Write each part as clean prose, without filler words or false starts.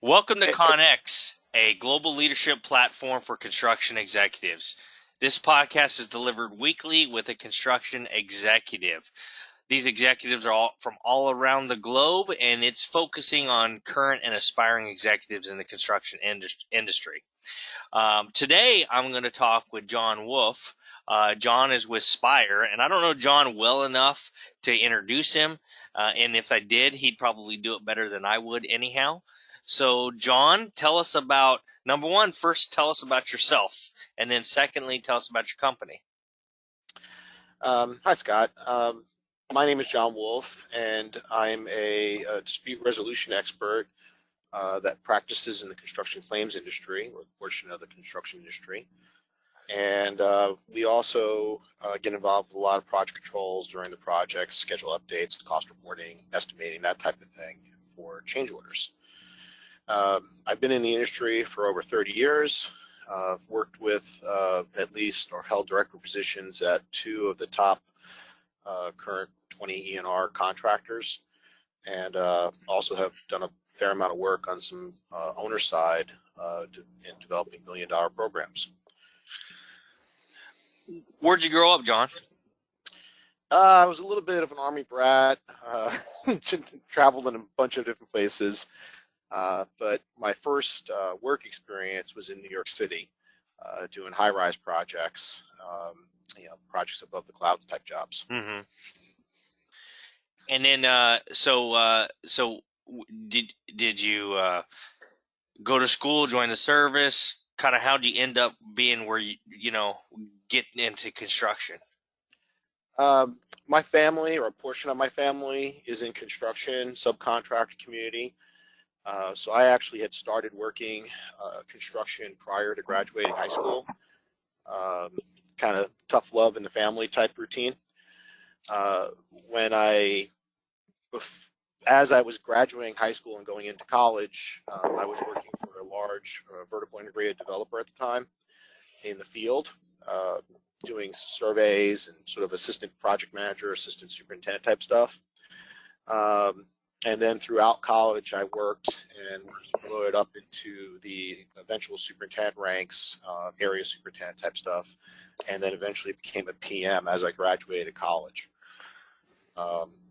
Welcome to CONEXEC, a global leadership platform for construction executives. This podcast is delivered weekly with a construction executive. These executives are all from all around the globe, and it's focusing on current and aspiring executives in the construction industry. Today, I'm going to talk with John Wolfe. John is with Spire, and I don't know John well enough to introduce him, and if I did, he'd probably do it better than I would anyhow. So, John, tell us about, number one, first tell us about yourself, and then secondly, tell us about your company. Hi, Scott. My name is John Wolfe, and I'm a dispute resolution expert that practices in the construction claims industry, or a portion of the construction industry. And we also get involved with a lot of project controls during the project, schedule updates, cost reporting, estimating, that type of thing for change orders. I've been in the industry for over 30 years. Worked with at least or held director positions at two of the top current 20 E&R contractors, and also have done a fair amount of work on some owner side in developing billion-dollar programs. Where'd you grow up, John? I was a little bit of an Army brat, traveled in a bunch of different places. But my first work experience was in New York City, doing high-rise projects, projects above the clouds type jobs. Mm-hmm. And then, so did you go to school, join the service? Kind of how'd you end up being where you get into construction? My family, or a portion of my family, is in construction, subcontractor community. So I actually had started working construction prior to graduating high school. Kind of tough love in the family type routine. As I was graduating high school and going into college, I was working for a large vertical integrated developer at the time in the field, doing surveys and sort of assistant project manager, assistant superintendent type stuff. And then throughout college, I worked and was promoted up into the eventual superintendent ranks, area superintendent type stuff, and then eventually became a PM as I graduated college.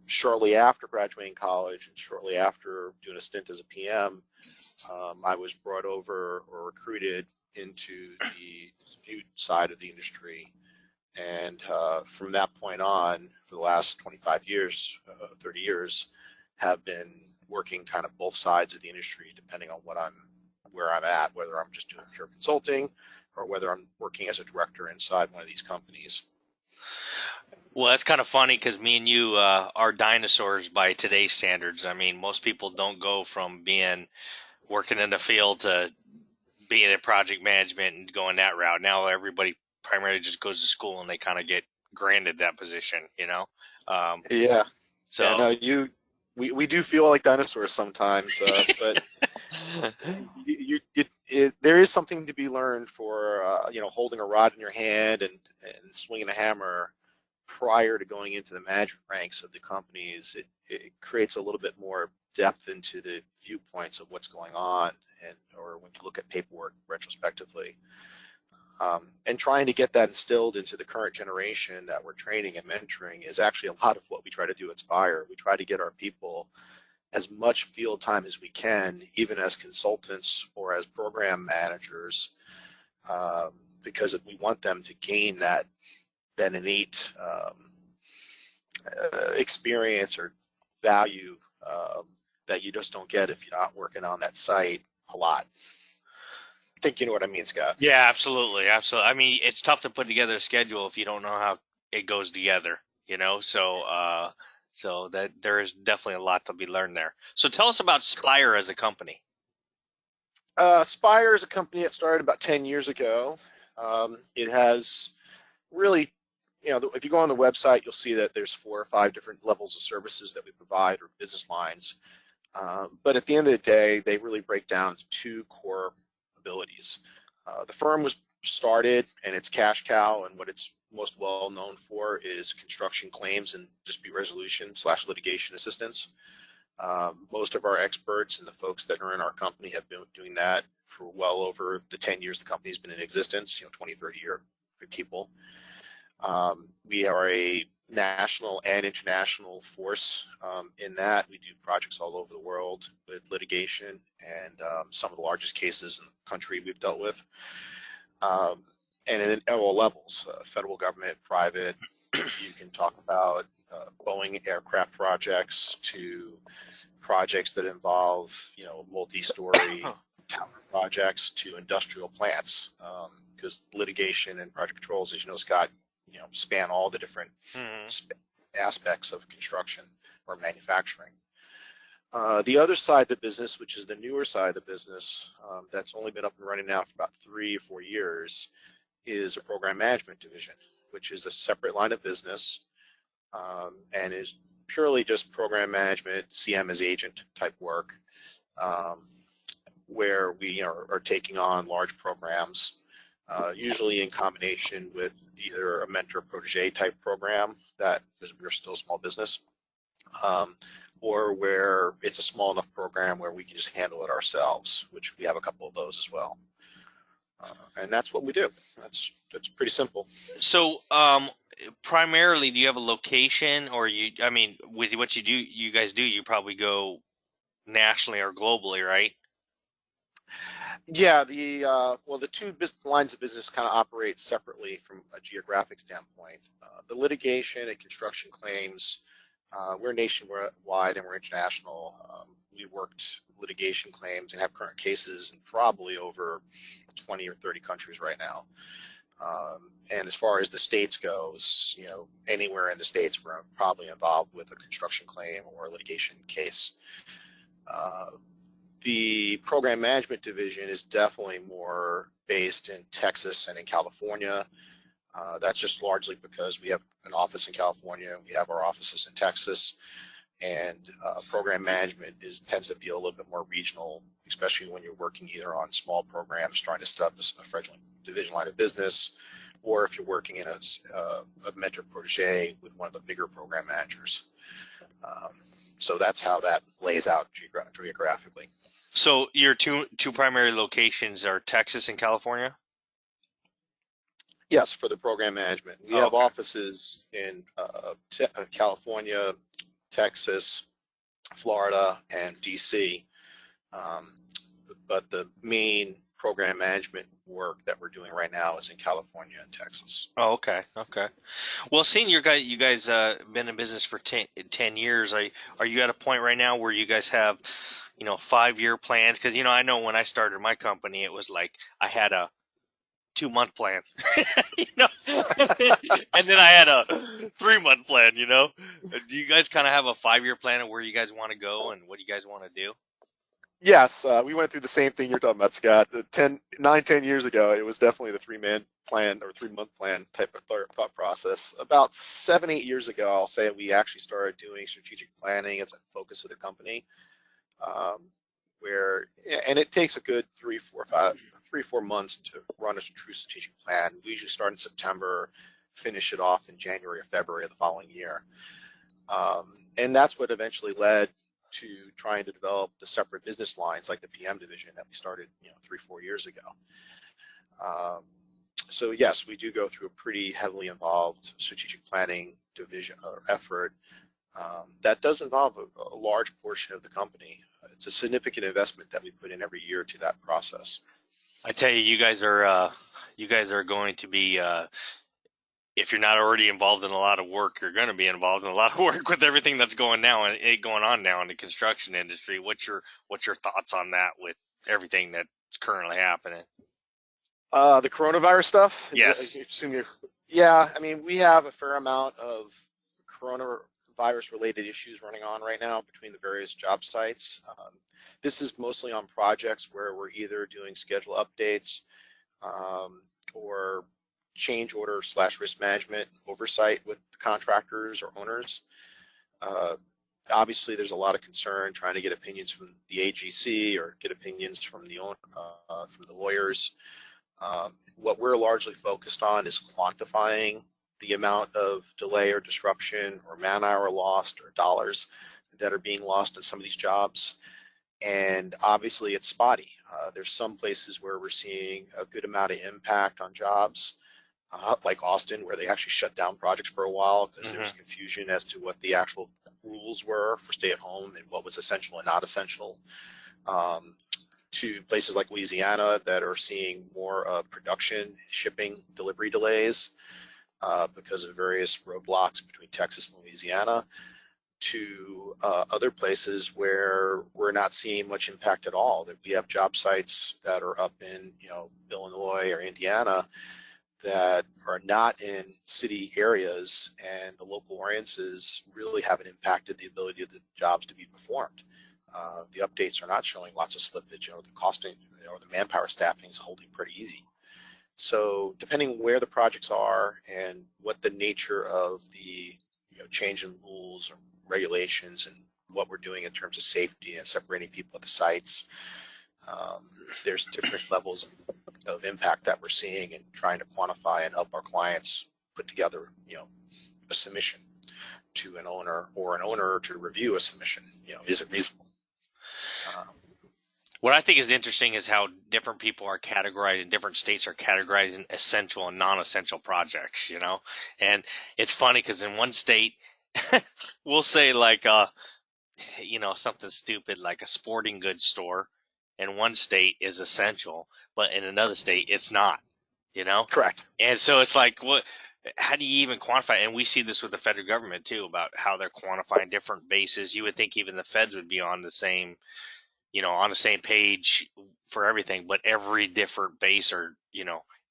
Shortly after graduating college and shortly after doing a stint as a PM, I was brought over or recruited into the dispute side of the industry. And from that point on, for the last 25 years, 30 years, have been working kind of both sides of the industry, depending on where I'm at, whether I'm just doing pure consulting or whether I'm working as a director inside one of these companies. Well, that's kind of funny because me and you are dinosaurs by today's standards. I mean, most people don't go from working in the field to being in project management and going that route. Now everybody primarily just goes to school and they kind of get granted that position, Yeah. So yeah, no, we do feel like dinosaurs sometimes, but there is something to be learned for holding a rod in your hand and swinging a hammer prior to going into the management ranks of the companies. It creates a little bit more depth into the viewpoints of what's going on, or when you look at paperwork retrospectively. And trying to get that instilled into the current generation that we're training and mentoring is actually a lot of what we try to do at Spire. We try to get our people as much field time as we can, even as consultants or as program managers, because we want them to gain that innate experience or value that you just don't get if you're not working on that site a lot. I think you know what I mean, Scott. Yeah, absolutely. I mean, it's tough to put together a schedule if you don't know how it goes together, so that there is definitely a lot to be learned there. So tell us about Spire as a company. Spire is a company that started about 10 years ago. It has really, if you go on the website, you'll see that there's 4 or 5 different levels of services that we provide, or business lines. But at the end of the day, they really break down to 2 core abilities. The firm was started, and its cash cow and what it's most well known for is construction claims and dispute resolution / litigation assistance. Most of our experts and the folks that are in our company have been doing that for well over the 10 years the company's been in existence, 20, 30-year people. We are a national and international force in that. We do projects all over the world with litigation and some of the largest cases in the country we've dealt with. And at all levels, federal government, private. You can talk about Boeing aircraft projects to projects that involve, multi-story tower projects to industrial plants, because litigation and project controls, as you know, Scott, span all the different aspects of construction or manufacturing. The other side of the business, which is the newer side of the business, that's only been up and running now for about 3 or 4 years, is a program management division, which is a separate line of business and is purely just program management, CM as agent type work, where we are taking on large programs, usually in combination with either a mentor-protege type program, that because we're still a small business, or where it's a small enough program where we can just handle it ourselves, which we have a couple of those as well. And that's what we do. That's pretty simple. So, primarily, do you have a location, or with what you guys do, you probably go nationally or globally, right? Yeah, the two lines of business kind of operate separately from a geographic standpoint. The litigation and construction claims, we're nationwide and we're international. We worked litigation claims and have current cases in probably over 20 or 30 countries right now. And as far as the states goes, anywhere in the states, we're probably involved with a construction claim or a litigation case. The program management division is definitely more based in Texas and in California. That's just largely because we have an office in California, we have our offices in Texas, and program management tends to be a little bit more regional, especially when you're working either on small programs trying to set up a fledgling division line of business, or if you're working in a mentor protege with one of the bigger program managers. So that's how that lays out geographically. So your two primary locations are Texas and California? Yes, for the program management. We have offices in California, Texas, Florida, and DC. But the main program management work that we're doing right now is in California and Texas. Oh, okay. Well, seeing you guys been in business for 10 years, are you at a point right now where you guys have 5-year plans? Because I know when I started my company, it was like I had a 2-month plan, and then I had a 3-month plan. Do you guys kind of have a 5-year plan of where you guys want to go and what you guys want to do? Yes, we went through the same thing you're talking about, Scott. 10 years ago, it was definitely the 3-man plan or 3-month plan type of thought process. About 7-8 years ago, I'll say we actually started doing strategic planning as a focus of the company, and it takes a good 3-4 months to run a true strategic plan. We usually start in September, finish it off in January or February of the following year. And that's what eventually led to trying to develop the separate business lines like the PM division that we started 3-4 years ago. So yes, we do go through a pretty heavily involved strategic planning division or effort that does involve a large portion of the company. It's a significant investment that we put in every year to that process. I tell you, you guys are going to be, if you're not already involved in a lot of work, you're going to be involved in a lot of work with everything that's going on now in the construction industry. What's your thoughts on that with everything that's currently happening? The coronavirus stuff? Yes. Yeah, I mean, we have a fair amount of coronavirus-related issues running on right now between the various job sites. This is mostly on projects where we're either doing schedule updates or change order / risk management oversight with the contractors or owners. Obviously, there's a lot of concern trying to get opinions from the AGC or get opinions from the lawyers. What we're largely focused on is quantifying the amount of delay or disruption or man-hour lost or dollars that are being lost in some of these jobs. And obviously it's spotty. There's some places where we're seeing a good amount of impact on jobs, like Austin, where they actually shut down projects for a while because there was confusion as to what the actual rules were for stay at home and what was essential and not essential. To places like Louisiana that are seeing more production, shipping, delivery delays because of various roadblocks between Texas and Louisiana, to other places where we're not seeing much impact at all. That we have job sites that are up in, Illinois or Indiana that are not in city areas, and the local variances really haven't impacted the ability of the jobs to be performed. The updates are not showing lots of slippage. The costing or the manpower staffing is holding pretty easy. So depending where the projects are and what the nature of the change in rules or regulations and what we're doing in terms of safety and separating people at the sites, there's different levels of impact that we're seeing and trying to quantify and help our clients put together, a submission to an owner or an owner to review a submission. Is it reasonable? What I think is interesting is how different people are categorized, different states are categorizing essential and non-essential projects, and it's funny because in one state we'll say like, something stupid like a sporting goods store in one state is essential, but in another state it's not, Correct. And so it's like, how do you even quantify it? And we see this with the federal government too, about how they're quantifying different bases. You would think even the feds would be on the same page for everything, but every different base or,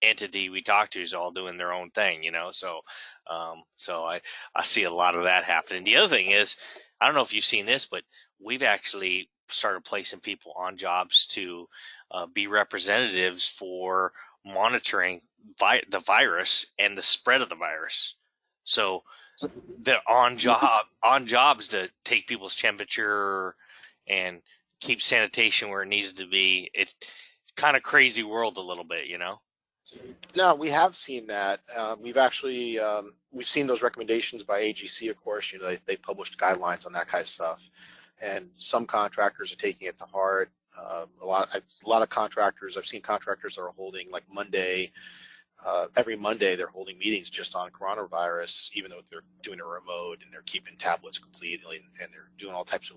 entity we talk to is all doing their own thing, so I see a lot of that happening. The other thing is, I don't know if you've seen this, but we've actually started placing people on jobs to be representatives for monitoring the virus and the spread of the virus. So they're on jobs to take people's temperature and keep sanitation where it needs to be. It's kind of crazy world a little bit, No, we have seen that. We've actually we've seen those recommendations by AGC, of course. They published guidelines on that kind of stuff, and some contractors are taking it to heart. A lot of contractors. I've seen contractors that are holding like Monday. Every Monday, they're holding meetings just on coronavirus, even though they're doing it remote and they're keeping tablets completely, and they're doing all types of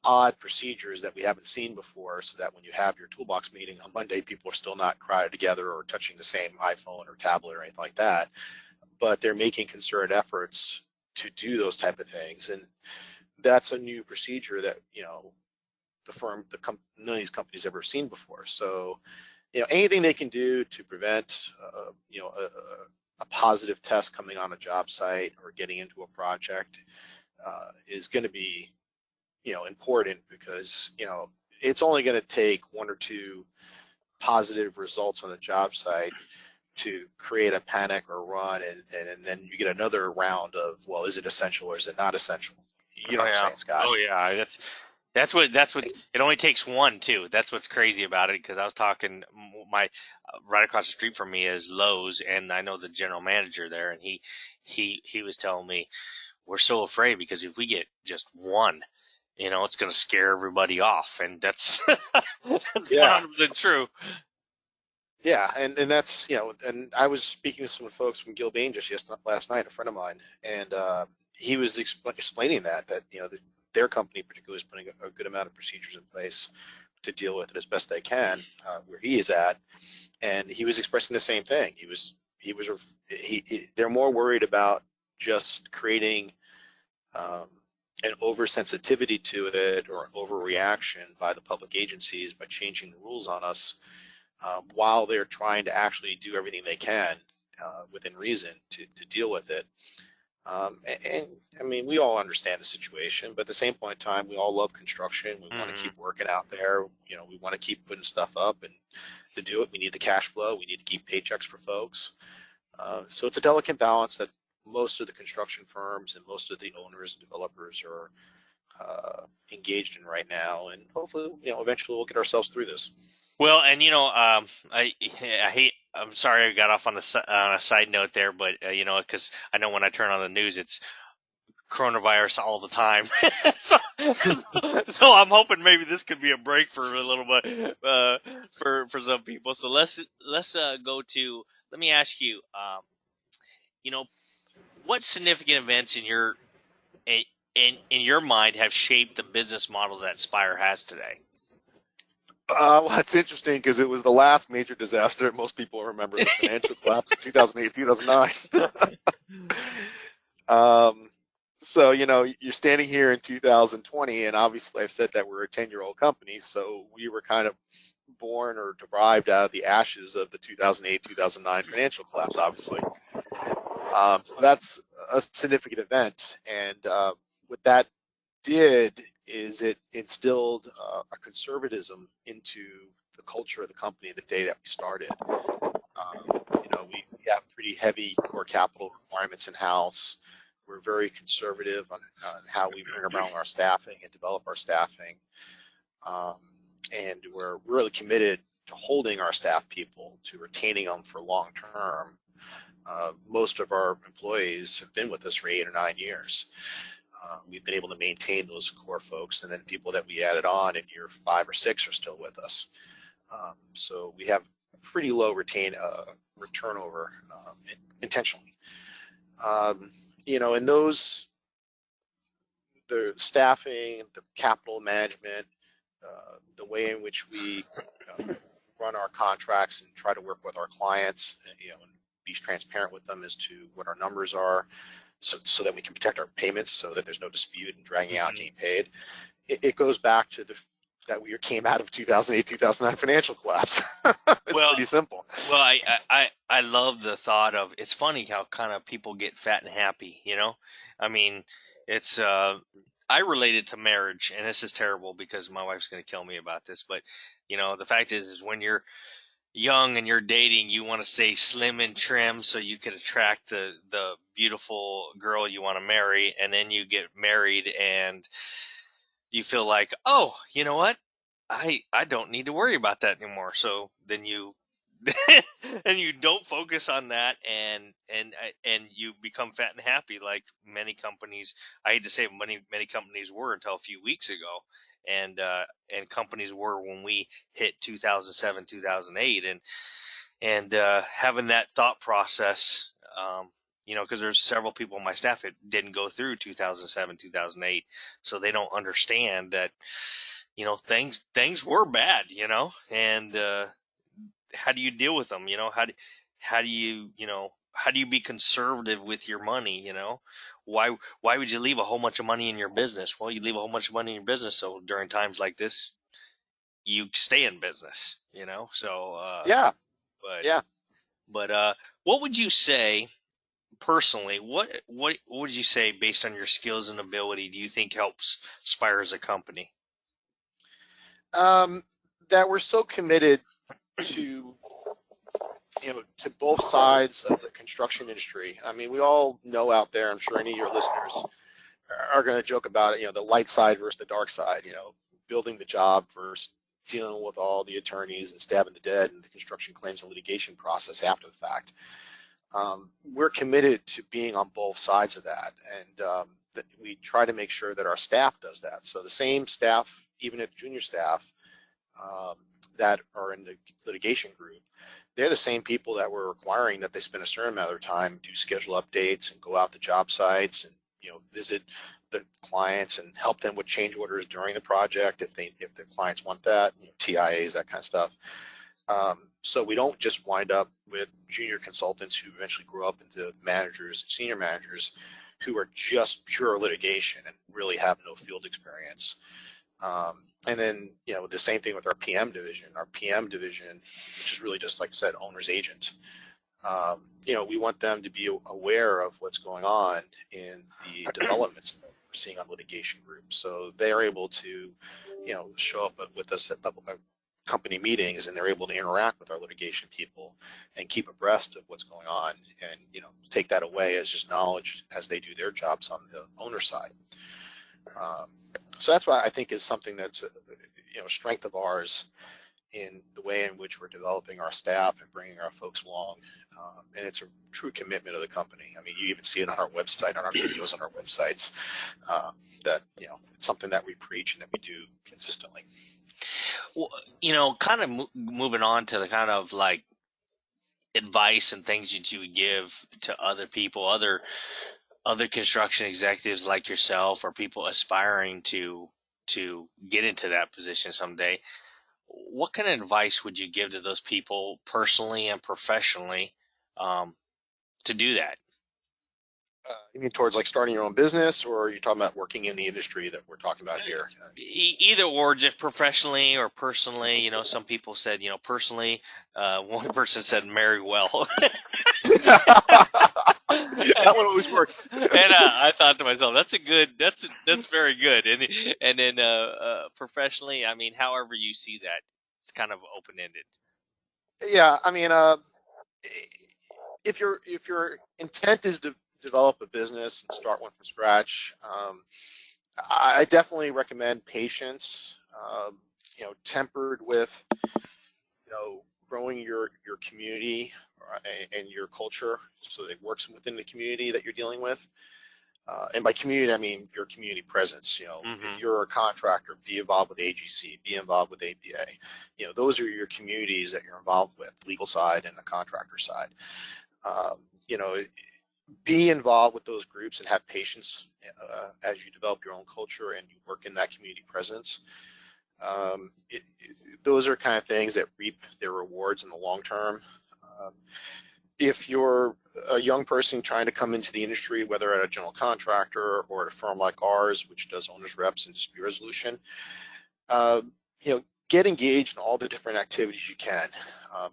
odd procedures that we haven't seen before, so that when you have your toolbox meeting on Monday, people are still not crowded together or touching the same iPhone or tablet or anything like that. But they're making concerted efforts to do those type of things, and that's a new procedure that none of these companies ever seen before. So anything they can do to prevent a positive test coming on a job site or getting into a project is going to be important, because it's only going to take one or two positive results on the job site to create a panic or run, and then you get another round of, well, is it essential or is it not essential? You know what I'm saying, Scott? Oh yeah, that's what it only takes one too. That's what's crazy about it, because I was talking, my right across the street from me is Lowe's, and I know the general manager there, and he was telling me, we're so afraid because if we get just one, it's going to scare everybody off, and that's that's 100% true. Yeah, and that's and I was speaking to some folks from Gilbane just last night, a friend of mine, and he was explaining that their company particularly is putting a good amount of procedures in place to deal with it as best they can where he is at, and he was expressing the same thing. They're more worried about just creating an oversensitivity to it or an overreaction by the public agencies by changing the rules on us, while they're trying to actually do everything they can within reason to deal with it. And I mean, we all understand the situation, but at the same point in time, we all love construction. We want to keep working out there. We want to keep putting stuff up, and to do it, we need the cash flow. We need to keep paychecks for folks. So it's a delicate balance that most of the construction firms and most of the owners and developers are engaged in right now, and hopefully, eventually we'll get ourselves through this. Well, and I'm sorry I got off on a side note there, but because I know when I turn on the news, it's coronavirus all the time. so, so I'm hoping maybe this could be a break for a little bit for some people. So let's go to. Let me ask you. You know, what significant events in your mind have shaped the business model that Spire has today? Well, it's interesting because it was the last major disaster. Most people remember the financial collapse of 2008, 2009. So, you're standing here in 2020, and obviously I've said that we're a 10-year-old company, so we were kind of born or derived out of the ashes of the 2008, 2009 financial collapse, obviously. So that's a significant event, and what that did is it instilled a conservatism into the culture of the company the day that we started. We have pretty heavy core capital requirements in-house. We're very conservative on how we bring around our staffing and develop our staffing. And we're really committed to holding our staff people, to retaining them for long term. Most of our employees have been with us for 8 or 9 years. We've been able to maintain those core folks, and then people that we added on in year 5 or 6 are still with us. So we have pretty low turnover intentionally. And the staffing, the capital management, the way in which we run our contracts and try to work with our clients, and be transparent with them as to what our numbers are, so that we can protect our payments, so that there's no dispute and dragging out getting paid. It goes back to that we came out of 2008, 2009 financial collapse. It's pretty simple. Well, I love the thought of, it's funny how kind of people get fat and happy, I mean, it's I relate it to marriage, and this is terrible because my wife's going to kill me about this, but the fact is when you're young and you're dating, you want to stay slim and trim so you can attract the beautiful girl you want to marry, and then you get married and you feel like, oh, you know what? I don't need to worry about that anymore. So then you and you don't focus on that, and you become fat and happy, like many companies. I hate to say many companies were until a few weeks ago, and companies were when we hit 2007, 2008, and having that thought process, because there's several people on my staff that didn't go through 2007, 2008, so they don't understand that, things were bad, and how do you deal with them? How do you be conservative with your money? Why would you leave a whole bunch of money in your business? Well, you leave a whole bunch of money in your business, so during times like this, you stay in business. So yeah. But what would you say personally? What would you say, based on your skills and ability, do you think helps Spire as a company? That we're so committed to both sides of the construction industry. I mean, we all know out there, I'm sure any of your listeners are going to joke about it, the light side versus the dark side, building the job versus dealing with all the attorneys and stabbing the dead and the construction claims and litigation process after the fact. We're committed to being on both sides of that, and that we try to make sure that our staff does that. So the same staff, even at junior staff, that are in the litigation group, they're the same people that we're requiring that they spend a certain amount of their time, do schedule updates and go out to job sites and visit the clients and help them with change orders during the project if the clients want that, TIAs, that kind of stuff. So we don't just wind up with junior consultants who eventually grow up into managers and senior managers who are just pure litigation and really have no field experience. And then, the same thing with our PM division. Our PM division, which is really just, like I said, owner's agent. We want them to be aware of what's going on in the developments that we're seeing on litigation groups. So they're able to, show up with us at company meetings, and they're able to interact with our litigation people and keep abreast of what's going on, and take that away as just knowledge as they do their jobs on the owner side. So that's why I think is something that's a strength of ours, in the way in which we're developing our staff and bringing our folks along. And it's a true commitment of the company. I mean, you even see it on our website, on our videos on our websites, that, it's something that we preach and that we do consistently. Well, kind of moving on to the kind of like advice and things that you would give to other people, other construction executives like yourself, or people aspiring to get into that position someday. What kind of advice would you give to those people personally and professionally to do that? You mean towards like starting your own business, or are you talking about working in the industry that we're talking about here? Either or, just professionally or personally. Some people said, personally. One person said, marry well. That one always works. And I thought to myself, that's very good. And then professionally, I mean, however you see that, it's kind of open ended. Yeah, I mean, if your intent is to develop a business and start one from scratch, I definitely recommend patience, tempered with, growing your community and your culture so that it works within the community that you're dealing with. And by community, I mean your community presence. If you're a contractor, be involved with AGC, be involved with APA. Those are your communities that you're involved with, legal side and the contractor side. Be involved with those groups and have patience as you develop your own culture and you work in that community presence. Those are kind of things that reap their rewards in the long term. If you're a young person trying to come into the industry, whether at a general contractor or at a firm like ours, which does owners reps and dispute resolution, get engaged in all the different activities you can,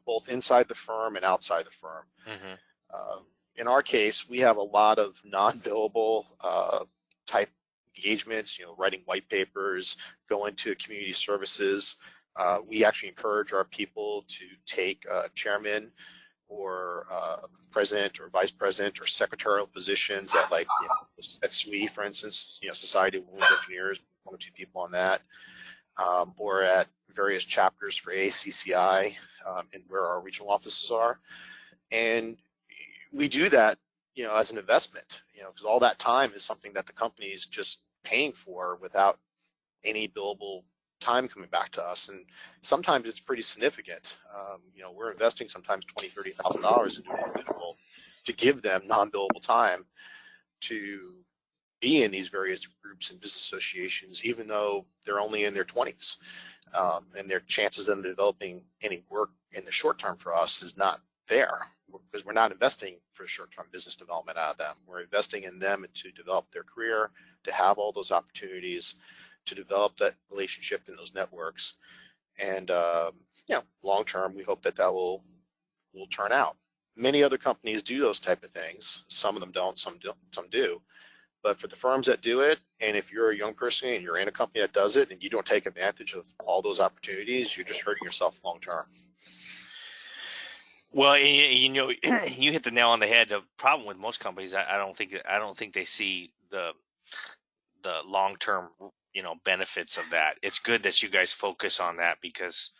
both inside the firm and outside the firm. In our case, we have a lot of non-billable type engagements, writing white papers, going to community services. We actually encourage our people to take chairman or president or vice president or secretarial positions at at SWE, for instance, Society of Women's Engineers, 1 or 2 people on that, or at various chapters for ACCI and where our regional offices are. And we do that, as an investment, because all that time is something that the company is just paying for without any billable time coming back to us. And sometimes it's pretty significant. We're investing sometimes $20,000, $30,000 into an individual to give them non-billable time to be in these various groups and business associations, even though they're only in their 20s. And their chances of developing any work in the short term for us is not there, because we're not investing for short-term business development out of them. We're investing in them to develop their career, to have all those opportunities, to develop that relationship in those networks. And long term, we hope that will turn out. Many other companies do those type of things. Some of them don't, some do. But for the firms that do it, and if you're a young person and you're in a company that does it and you don't take advantage of all those opportunities, you're just hurting yourself long term. Well, you hit the nail on the head. The problem with most companies, I don't think they see the long-term, benefits of that. It's good that you guys focus on that, because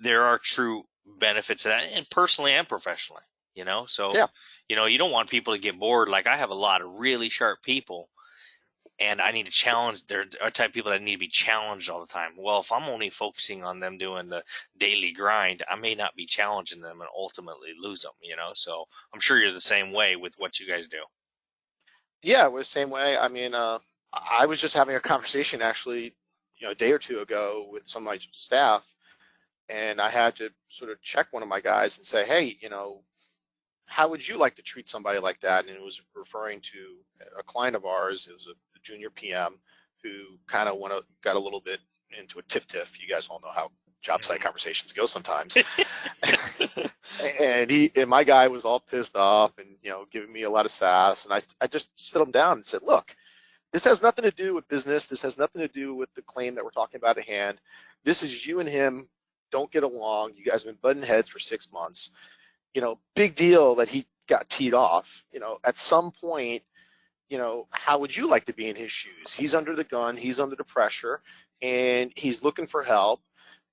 there are true benefits of that, and personally and professionally, So, yeah. You don't want people to get bored. Like, I have a lot of really sharp people, and I need to challenge. There are type of people that need to be challenged all the time. Well, if I'm only focusing on them doing the daily grind, I may not be challenging them and ultimately lose them, So I'm sure you're the same way with what you guys do. Yeah, we're the same way. I mean, I was just having a conversation actually, a day or two ago with some of my staff, and I had to sort of check one of my guys and say, hey, how would you like to treat somebody like that? And it was referring to a client of ours. It was a junior PM who kind of got a little bit into a tiff. You guys all know how job site conversations go sometimes. and my guy was all pissed off and, giving me a lot of sass. And I just sit him down and said, look, this has nothing to do with business. This has nothing to do with the claim that we're talking about at hand. This is you and him don't get along. You guys have been butting heads for 6 months. Big deal that he got teed off. At some point, how would you like to be in his shoes? He's under the gun, he's under the pressure, and he's looking for help.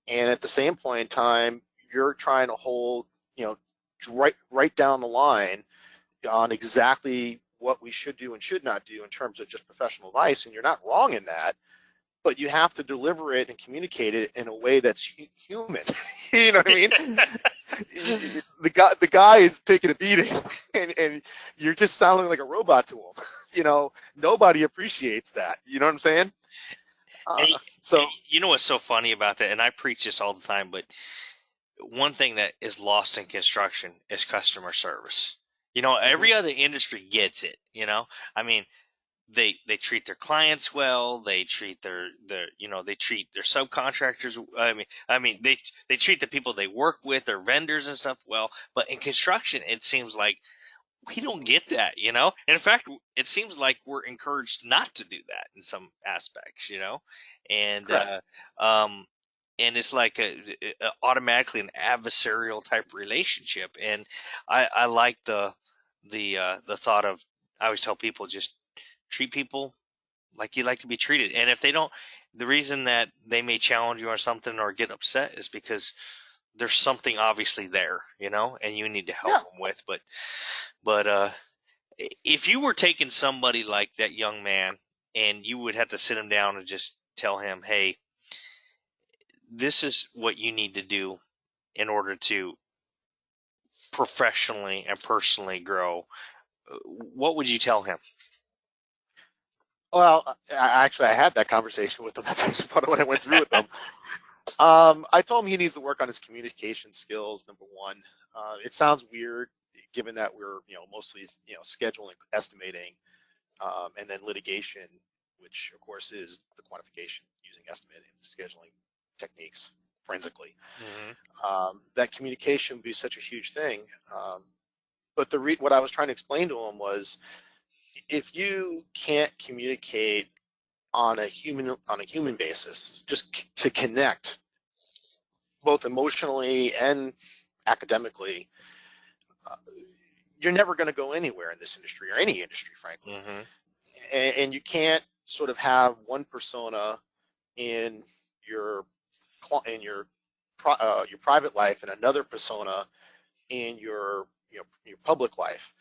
And at the same point in time, you're trying to hold, you know, right down the line on exactly what we should do and should not do in terms of just professional advice. And you're not wrong in that, but you have to deliver it and communicate it in a way that's human. You know what I mean? The guy is taking a beating, and you're just sounding like a robot to him. You know, nobody appreciates that. You know what I'm saying? And, So you know what's so funny about that, and I preach this all the time, but one thing that is lost in construction is customer service. You know, mhm. every other industry gets it, you know. I mean, they treat their clients well, they treat their you know, they treat their subcontractors, I mean they treat the people they work with, their vendors and stuff well, but in construction it seems like we don't get that, you know. And in fact, it seems like we're encouraged not to do that in some aspects, you know. And Correct. um and it's like automatically an adversarial type relationship. And I like the thought of, I always tell people, just treat people like you like to be treated. And if they don't, the reason that they may challenge you or something or get upset is because there's something obviously there, you know, and you need to help Yeah. them with. But if you were taking somebody like that young man and you would have to sit him down and just tell him, hey, this is what you need to do in order to professionally and personally grow, what would you tell him? Well, I had that conversation with him. That's actually part of what I went through with him. I told him he needs to work on his communication skills. Number one, it sounds weird given that we're, you know, mostly, you know, scheduling, estimating, and then litigation, which of course is the quantification using estimating and scheduling techniques forensically. Mm-hmm. That communication would be such a huge thing. But what I was trying to explain to him was, if you can't communicate on a human basis, just to connect both emotionally and academically, uh, you're never going to go anywhere in this industry or any industry, frankly. Mm-hmm. And you can't sort of have one persona in your your private life and another persona in your public life.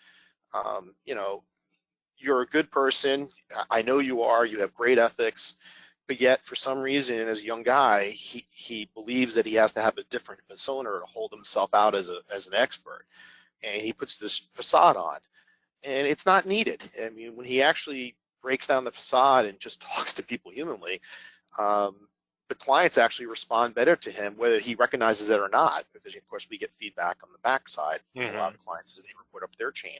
You know, you're a good person. I know you are. You have great ethics, but yet for some reason, as a young guy, he believes that he has to have a different persona to hold himself out as an expert, and he puts this facade on, and it's not needed. I mean, when he actually breaks down the facade and just talks to people humanly, um, the clients actually respond better to him, whether he recognizes it or not, because of course we get feedback on the backside from a lot Mm-hmm. of the clients as they report up their chain.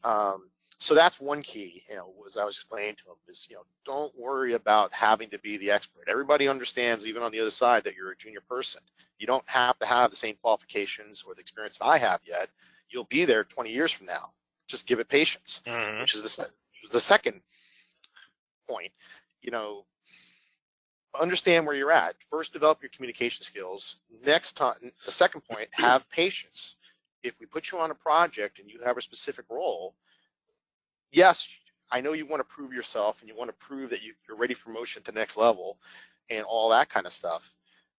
Um, so that's one key, you know, as I was explaining to him, is, you know, don't worry about having to be the expert. Everybody understands, even on the other side, that you're a junior person. You don't have to have the same qualifications or the experience that I have yet. You'll be there 20 years from now. Just give it patience, Mm-hmm. which is the second point. You know, understand where you're at. First, develop your communication skills. Next time, the second point, have patience. If we put you on a project and you have a specific role, yes, I know you want to prove yourself and you want to prove that you're ready for motion to the next level and all that kind of stuff.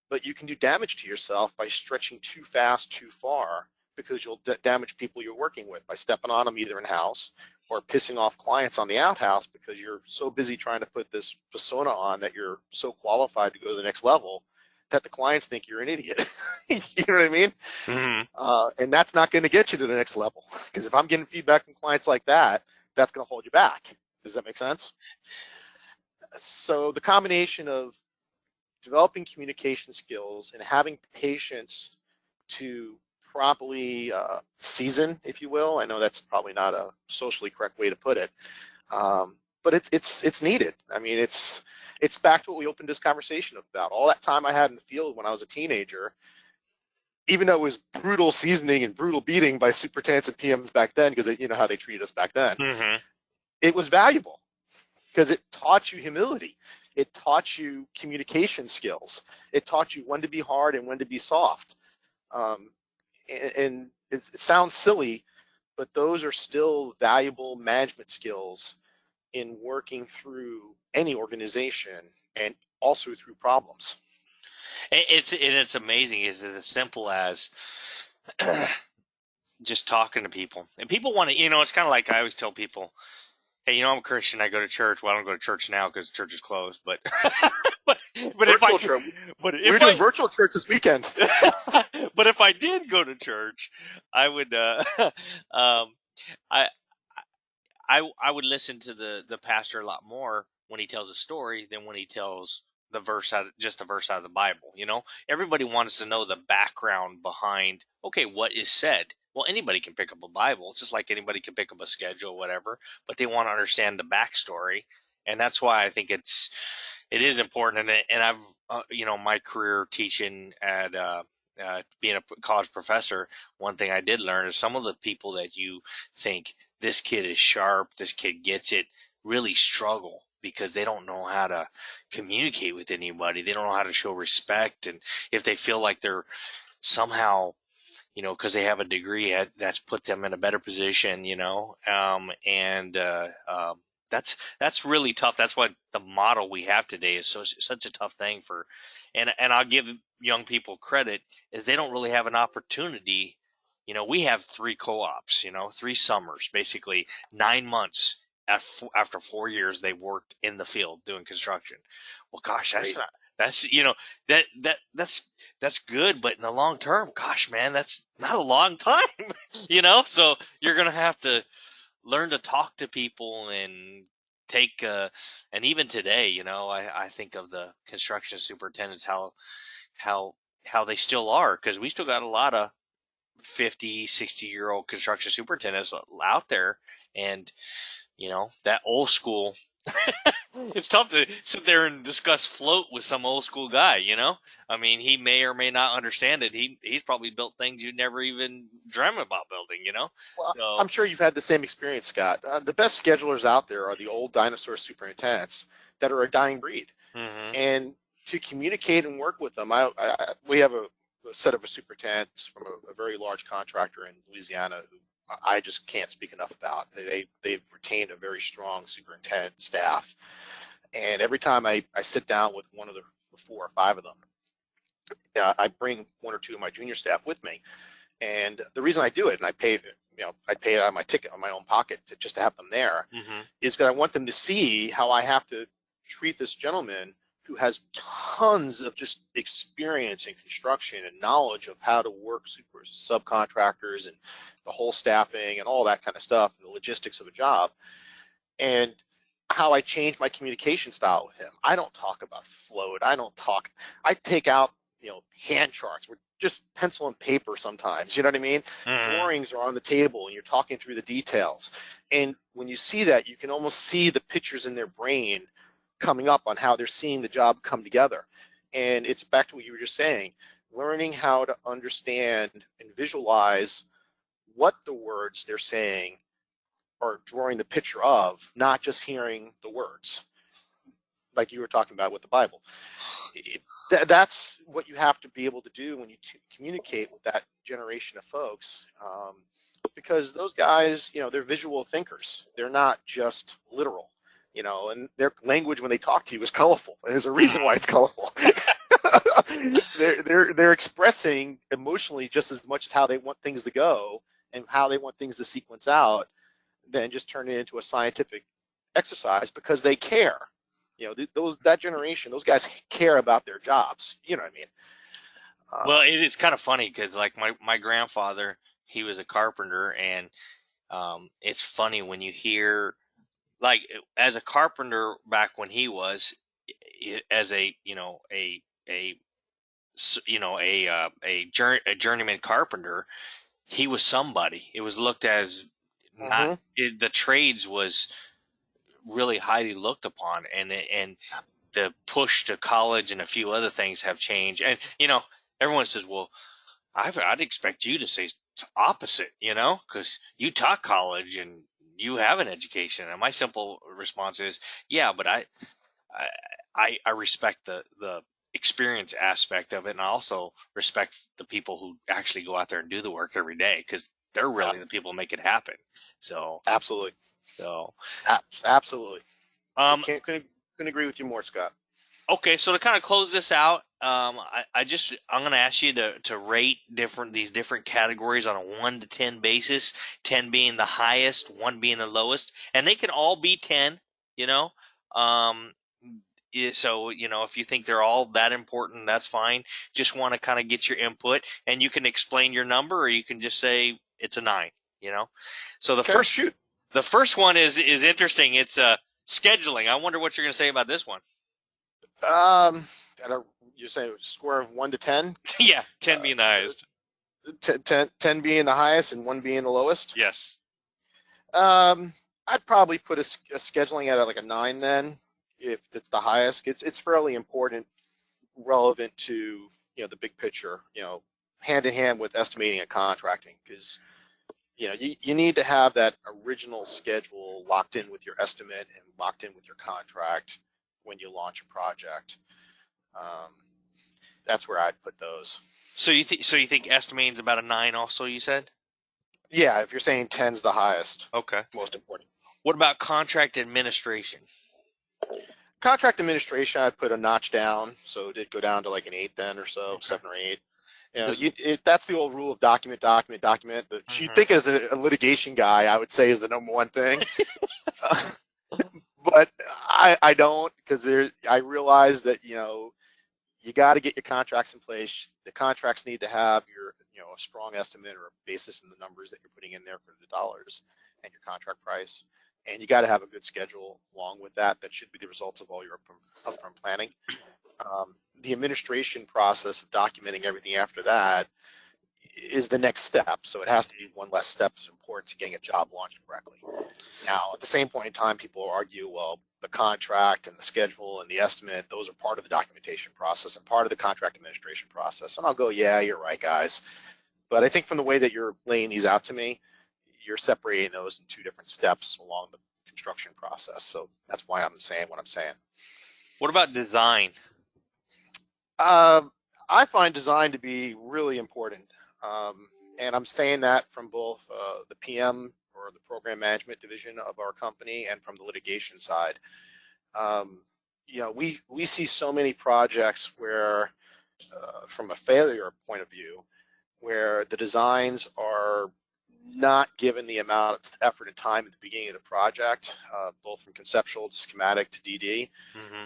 But you can do damage to yourself by stretching too fast, too far, because you'll damage people you're working with by stepping on them either in-house or pissing off clients on the outhouse because you're so busy trying to put this persona on that you're so qualified to go to the next level that the clients think you're an idiot. You know what I mean? Mm-hmm. And that's not going to get you to the next level, because if I'm getting feedback from clients like that, that's going to hold you back. Does that make sense? So the combination of developing communication skills and having patience to properly season, if you will. I know that's probably not a socially correct way to put it, but it's needed. I mean, it's back to what we opened this conversation about. All that time I had in the field when I was a teenager, even though it was brutal seasoning and brutal beating by superintendents and PMs back then, because you know how they treated us back then, Mm-hmm. it was valuable because it taught you humility. It taught you communication skills. It taught you when to be hard and when to be soft. Um, and it sounds silly, but those are still valuable management skills in working through any organization and also through problems. It's amazing. Is it as simple as just talking to people, and people want to, it's kind of like I always tell people, hey, I'm a Christian. I go to church. Well, I don't go to church now because church is closed. But but but if I Virtual church. but We're if doing I virtual church this weekend. but if I did go to church, I would um I I would listen to the pastor a lot more when he tells a story than when he tells just the verse out of the Bible. Everybody wants to know the background behind, okay, what is said. Well, anybody can pick up a Bible. It's just like anybody can pick up a schedule, whatever, but they want to understand the backstory. And that's why I think it is important. And I've, my career teaching at, being a college professor, one thing I did learn is some of the people that you think this kid is sharp, this kid gets it, really struggle because they don't know how to communicate with anybody. They don't know how to show respect. And if they feel like they're somehow, because they have a degree, that's put them in a better position, that's really tough. That's what the model we have today is such a tough thing and I'll give young people credit is they don't really have an opportunity. We have 3 co-ops, 3 summers, basically 9 months after 4 years they've worked in the field doing construction. Well, gosh, Great. that's that's good, but in the long term, gosh, man, that's not a long time, So you're gonna have to learn to talk to people and take and even today, I think of the construction superintendents how how they still are because we still got a lot of 50, 60-year-old construction superintendents out there, and that old school. It's tough to sit there and discuss float with some old school guy. I mean, he may or may not understand it. He's probably built things you never even dream about building. Well, So I'm sure you've had the same experience, Scott. The best schedulers out there are the old dinosaur superintendents that are a dying breed. hmm And to communicate and work with them, we have a set of superintendents from a very large contractor in Louisiana who I just can't speak enough about. They've retained a very strong superintendent staff. And every time I sit down with one of the 4 or 5 of them, I bring 1 or 2 of my junior staff with me. And the reason I do it, and I pay it out of my ticket, on my own pocket, just to have them there, hmm is because I want them to see how I have to treat this gentleman who has tons of just experience in construction and knowledge of how to work subcontractors and the whole staffing and all that kind of stuff and the logistics of a job, and how I change my communication style with him. I don't talk about float. I take out, hand charts. We're just pencil and paper sometimes, you know what I mean? hmm Drawings are on the table and you're talking through the details. And when you see that, you can almost see the pictures in their brain coming up on how they're seeing the job come together. And it's back to what you were just saying, learning how to understand and visualize what the words they're saying are drawing the picture of, not just hearing the words, like you were talking about with the Bible. That's what you have to be able to do when you communicate with that generation of folks, because those guys, they're visual thinkers. They're not just literal, and their language when they talk to you is colorful. And there's a reason why it's colorful. they're expressing emotionally just as much as how they want things to go and how they want things to sequence out, than just turn it into a scientific exercise, because they care. That generation, those guys care about their jobs. You know what I mean? Well, it's kind of funny because like my grandfather, he was a carpenter, and it's funny when you hear like as a carpenter back when he was as a a a journeyman carpenter, he was somebody. It was looked as not Mm-hmm. the trades was really highly looked upon, and the push to college and a few other things have changed. And everyone says, well, I'd expect you to say opposite, because you taught college and you have an education. And my simple response is, yeah, but I respect the experience aspect of it, and I also respect the people who actually go out there and do the work every day, because they're really the people who make it happen. So, Absolutely. so Absolutely. um, Couldn't agree with you more, Scott. okay, so to kind of close this out, I'm going to ask you to rate these different categories on a 1 to 10 basis, 10 being the highest, 1 being the lowest, and they can all be 10, you know. Um, so, if you think they're all that important, that's fine. Just want to kind of get your input, and you can explain your number, or you can just say it's a 9, you know. So Okay, shoot. the first one is interesting. It's scheduling. I wonder what you're going to say about this one. You say score of 1 to 10? Yeah, 10 being the highest. 10 being the highest and 1 being the lowest? Yes. I'd probably put a scheduling at like a 9 then, if it's the highest. It's fairly important, relevant to the big picture, hand in hand with estimating and contracting, because you need to have that original schedule locked in with your estimate and locked in with your contract when you launch a project. That's where I'd put those. So you think estimating is about a 9 also, you said? Yeah, if you're saying 10's the highest. Okay. Most important. What about contract administration? Contract administration, I'd put a notch down, so it did go down to like an 8 then or so, okay. 7 or 8. That's the old rule of document. But you think as a litigation guy, I would say is the number one thing. But I don't, because I realize that you got to get your contracts in place. The contracts need to have your a strong estimate or a basis in the numbers that you're putting in there for the dollars and your contract price, and you got to have a good schedule along with that. That should be the results of all your upfront planning. The administration process of documenting everything after that is the next step. So it has to be one less step is important to getting a job launched correctly. Now, at the same point in time, people argue, well, the contract and the schedule and the estimate, those are part of the documentation process and part of the contract administration process. And I'll go, yeah, you're right, guys. But I think from the way that you're laying these out to me, you're separating those in 2 different steps along the construction process. So that's why I'm saying what I'm saying. What about design? I find design to be really important. And I'm saying that from both the PM or the program management division of our company and from the litigation side. We see so many projects where, from a failure point of view, where the designs are not given the amount of effort and time at the beginning of the project, both from conceptual to schematic to DD,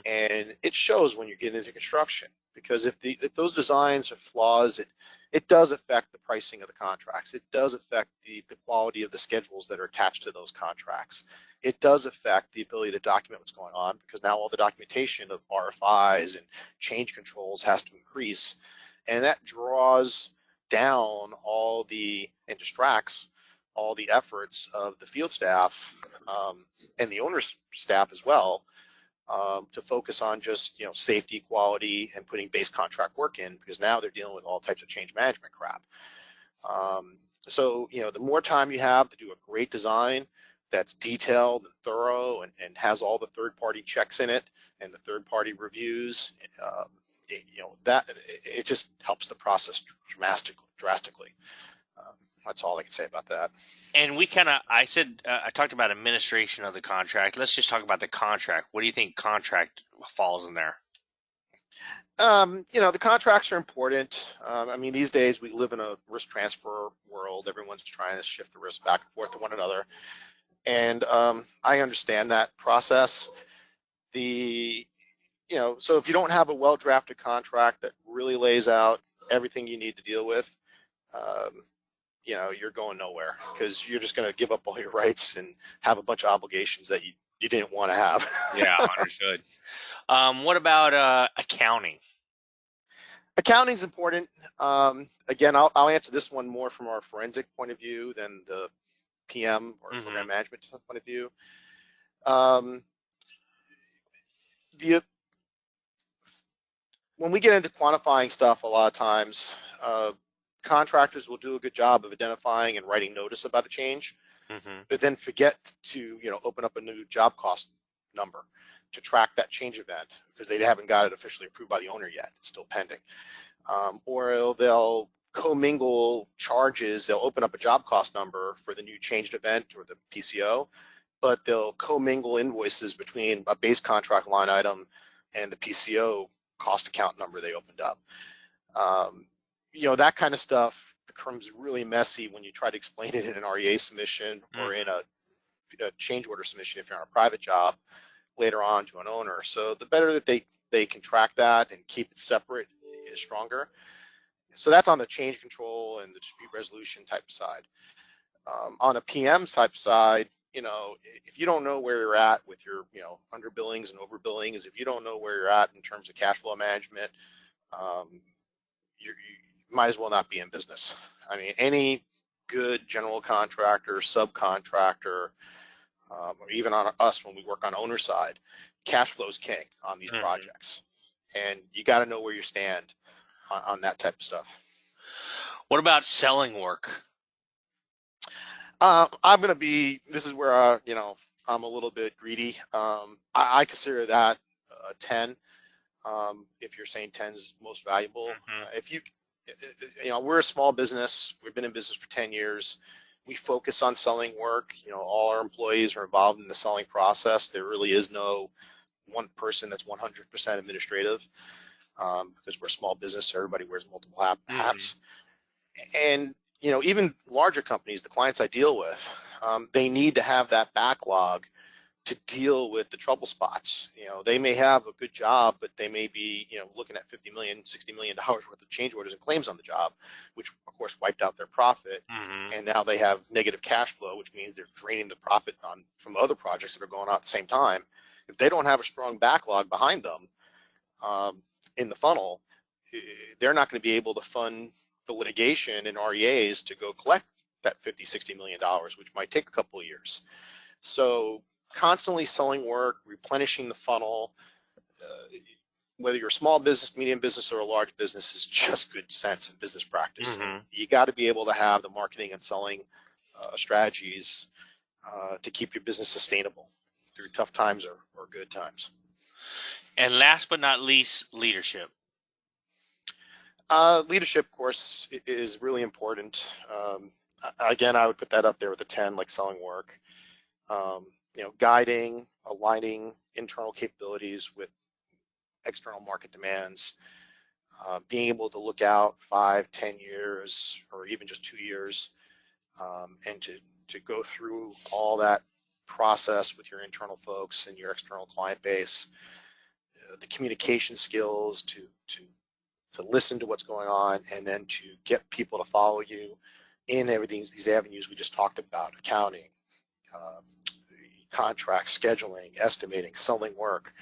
and it shows when you get into construction. Because if those designs are flaws, it does affect the pricing of the contracts. It does affect the quality of the schedules that are attached to those contracts. It does affect the ability to document what's going on, because now all the documentation of RFIs and change controls has to increase, and that draws down and distracts all the efforts of the field staff and the owner's staff as well, to focus on just safety, quality, and putting base contract work in, because now they're dealing with all types of change management crap. So the more time you have to do a great design that's detailed and thorough and has all the third-party checks in it and the third-party reviews, it just helps the process drastically. That's all I can say about that. And I talked about administration of the contract. Let's just talk about the contract. What do you think contract falls in there? The contracts are important. These days we live in a risk transfer world. Everyone's trying to shift the risk back and forth to one another. And I understand that process. So if you don't have a well-drafted contract that really lays out everything you need to deal with, you're going nowhere, because you're just going to give up all your rights and have a bunch of obligations that you didn't want to have. Yeah, understood. What about accounting? Accounting's important. Again, I'll answer this one more from our forensic point of view than the PM or program management point of view. When we get into quantifying stuff, a lot of times contractors will do a good job of identifying and writing notice about a change, but then forget to open up a new job cost number to track that change event, because they haven't got it officially approved by the owner yet. It's still pending. Or they'll commingle charges. They'll open up a job cost number for the new changed event or the PCO, but they'll commingle invoices between a base contract line item and the PCO cost account number they opened up. That kind of stuff becomes really messy when you try to explain it in an REA submission or in a change order submission if you're on a private job later on to an owner. So the better that they can track that and keep it separate is stronger. So that's on the change control and the dispute resolution type side. On a PM type side, if you don't know where you're at with your, underbillings and overbillings, if you don't know where you're at in terms of cash flow management, you might as well not be in business. I mean, any good general contractor, subcontractor, or even on us when we work on owner side, cash flow is king on these projects, and you got to know where you stand on that type of stuff. What about selling work? This is where I'm a little bit greedy. I consider that a 10. If you're saying 10 is most valuable, if we're a small business. We've been in business for 10 years. We focus on selling work. All our employees are involved in the selling process. There really is no one person that's 100% administrative, because we're a small business, so everybody wears multiple hats. And even larger companies, the clients I deal with, they need to have that backlog to deal with the trouble spots. They may have a good job, but they may be, looking at $50 million, $60 million worth of change orders and claims on the job, which of course wiped out their profit. And now they have negative cash flow, which means they're draining the profit from other projects that are going on at the same time. If they don't have a strong backlog behind them in the funnel, they're not going to be able to fund the litigation and REAs to go collect that $50-60 million, which might take a couple of years. So constantly selling work, replenishing the funnel, whether you're a small business, medium business, or a large business, is just good sense and business practice. You got to be able to have the marketing and selling strategies to keep your business sustainable through tough times or good times. And last but not least, leadership. Leadership, of course, is really important. Again, I would put that up there with a 10, like selling work. Guiding, aligning internal capabilities with external market demands, being able to look out 5-10 years or even just 2 years, and to go through all that process with your internal folks and your external client base, the communication skills to listen to what's going on, and then to get people to follow you in these avenues we just talked about: accounting, contracts, scheduling, estimating, selling work.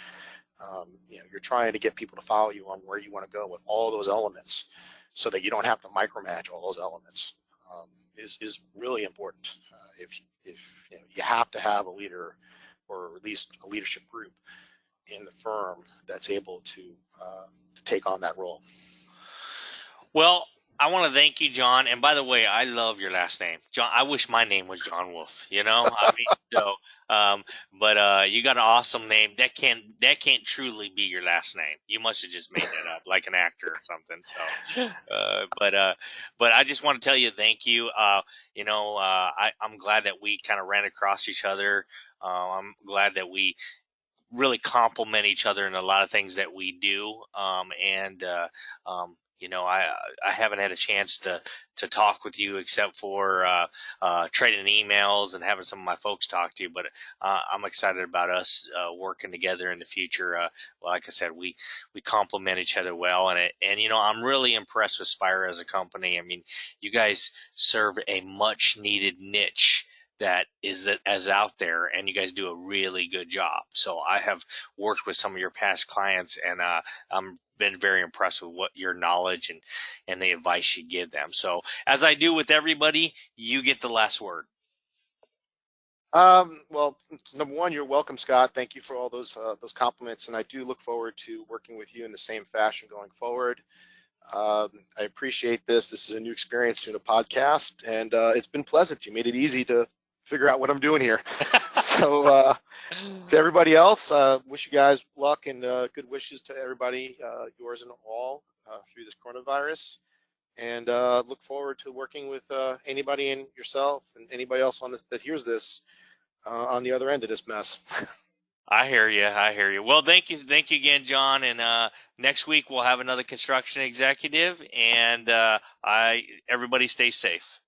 You're trying to get people to follow you on where you want to go with all those elements, so that you don't have to micromanage all those elements. Is really important. If you have to have a leader, or at least a leadership group in the firm that's able to take on that role. Well, I want to thank you, John. And by the way, I love your last name, John. I wish my name was John Wolfe. I mean, so. But you got an awesome name. That can't truly be your last name. You must have just made that up, like an actor or something. So, but I just want to tell you thank you. I'm glad that we kind of ran across each other. I'm glad that we really complement each other in a lot of things that we do. I haven't had a chance to talk with you except for trading emails and having some of my folks talk to you. But I'm excited about us working together in the future. Like I said, we complement each other well, and I'm really impressed with Spire as a company. I mean, you guys serve a much needed niche that is out there, and you guys do a really good job. So I have worked with some of your past clients, and I'm been very impressed with what your knowledge and the advice you give them. So as I do with everybody, you get the last word. Well, number one, you're welcome, Scott. Thank you for all those compliments, and I do look forward to working with you in the same fashion going forward. I appreciate this. This is a new experience doing a podcast, and it's been pleasant. You made it easy to figure out what I'm doing here. So to everybody else, wish you guys luck and good wishes to everybody, yours and all, through this coronavirus. And look forward to working with anybody and yourself and anybody else on this that hears this on the other end of this mess. I hear you. I hear you. Well, thank you again, John. And next week we'll have another construction executive. And I everybody stay safe.